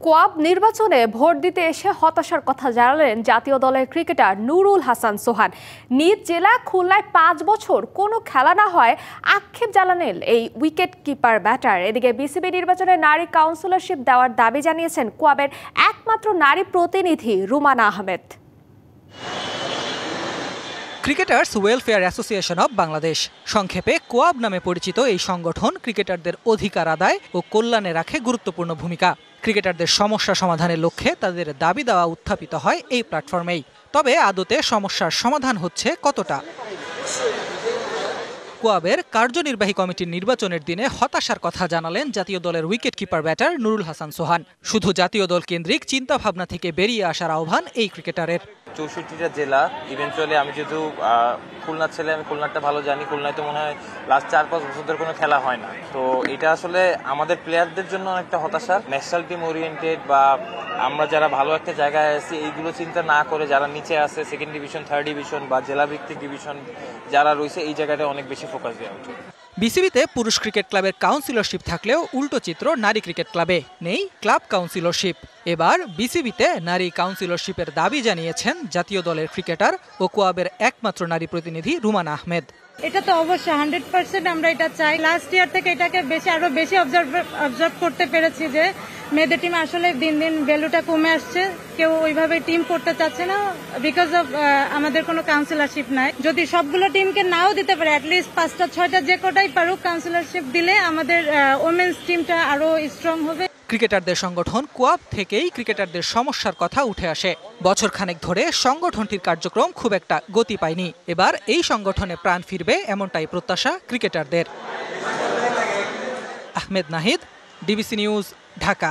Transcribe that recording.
কোয়াব নির্বাচনে ভোট দিতে এসে হতাশার কথা জানালেন জাতীয় দলের ক্রিকেটার নুরুল হাসান সোহান। নিজ জেলা খুলনায় 5 বছর কোনো খেলা না হয় আক্ষেপ জানালেন এই উইকেট কিপার ব্যাটার। এদিকে বিসিবি নির্বাচনে নারী কাউন্সিলরশিপ দেওয়ার দাবি জানিয়েছেন কোয়াবের একমাত্র নারী প্রতিনিধি Rumana Ahmed. Cricketers welfare association of Bangladesh, সংক্ষেপে কোয়াব নামে পরিচিত এই সংগঠন ক্রিকেটারদের অধিকার আদায় ও কল্যাণে রাখে গুরুত্বপূর্ণ ভূমিকা। ক্রিকেটারদের সমস্যা সমাধানের লক্ষ্যে তাদের দাবি দেওয়া উত্থাপিত হয় এই প্ল্যাটফর্মেই। তবে আদতে সমস্যার সমাধান হচ্ছে কতটা? কোয়াবের কার্যনির্বাহী কমিটির নির্বাচনের দিনে হতাশার কথা জানালেন জাতীয় দলের wicket keeper batter Nurul Hasan Sohan. শুধু জাতীয় দল কেন্দ্রিক চিন্তাভাবনা থেকে বেরিয়ে আসার আহ্বান এই ক্রিকেটারের। 64টা জেলা, ইভেন্চুয়ালি আমি যেহেতু খুলনার ছেলে, আমি খুলনাটা ভালো জানি। খুলনায় তো মনে হয় লাস্ট 4-5 বছর ধরে কোনো খেলা হয় না। তো এটা আসলে আমাদের প্লেয়ারদের জন্য অনেকটা হতাশার। ন্যাশনাল টিম ওরিয়েন্টেড বা আমরা যারা ভালো একটা জায়গায় আছি এইগুলো চিন্তা না করে যারা নিচে আছে, সেকেন্ড ডিভিশন, থার্ড ডিভিশন বা জেলা ভিত্তিক ডিভিশন যারা রয়েছে, এই জায়গাটা অনেক বেশি ফোকাস দেওয়া উচিত। বিসিবিতে পুরুষ ক্রিকেট ক্লাবের কাউন্সিলরশিপ থাকলেও উল্টো চিত্র নারী ক্রিকেট ক্লাবে নেই ক্লাব কাউন্সিলরশিপ। এবার বিসিবিতে নারী কাউন্সিলরশিপের দাবি জানিয়েছেন জাতীয় দলের ক্রিকেটার ও কোয়াবের একমাত্র নারী প্রতিনিধি রুমানা আহমেদ। এটা তো অবশ্যই 100% আমরা এটা চাই। লাস্ট ইয়ার থেকে এটাকে আরো বেশি অবজার্ভ করতে পেরেছি যে মেয়েদের টিম আসলে দিন দিন ভ্যালুটা কমে আসছে। কেউ ওইভাবে টিম করতে চাচ্ছে না বিকজ অফ আমাদের কোনো কাউন্সিলরশিপ নাই। যদি সবগুলো টিমকে নাও দিতে পারে, অ্যাটলিস্ট 5টা-6টা যে কটাই পারুক কাউন্সিলরশিপ দিলে আমাদের ওমেন্স টিমটা আরো স্ট্রং হবে। ক্রিকেটারদের সংগঠন কোয়াব থেকেই ক্রিকেটারদের সমস্যার কথা উঠে আসে। বছরখানেক ধরে সংগঠনটির কার্যক্রম খুব একটা গতি পায়নি। এবার এই সংগঠনে প্রাণ ফিরবে এমনটাই প্রত্যাশা ক্রিকেটারদের। Ahmed Nahid, DBC news, Dhaka.